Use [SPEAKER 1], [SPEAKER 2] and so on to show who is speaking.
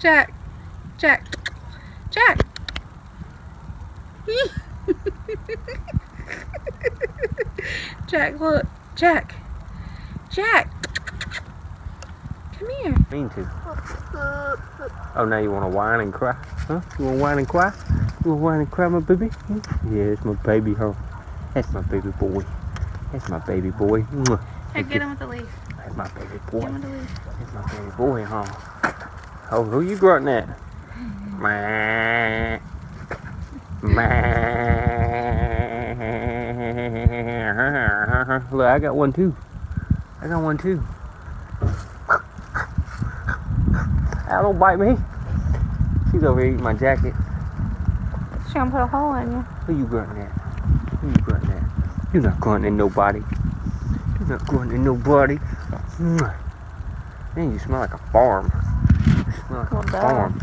[SPEAKER 1] Jack. Jack. Jack. Jack, look. Jack. Jack. Come here.
[SPEAKER 2] Mean to. Oh, now you want to whine and cry? Huh? You want to whine and cry? You want to whine and cry, my baby? Yeah, it's my baby, huh? That's my baby boy. That's my baby boy.
[SPEAKER 1] Hey, get him with the leaf.
[SPEAKER 2] That's my baby boy.
[SPEAKER 1] Get him with the leaf.
[SPEAKER 2] That's my baby boy, huh? Oh, who you grunting at? Meh. Meh. Look, I got one too. I got one too. Ow, don't bite me. She's over here eating my jacket.
[SPEAKER 1] She's gonna put a hole in you.
[SPEAKER 2] Who you grunting at? Who you grunting at? You're not grunting at nobody. You're not grunting at nobody. Man, you smell like a farm. You smell like a farm.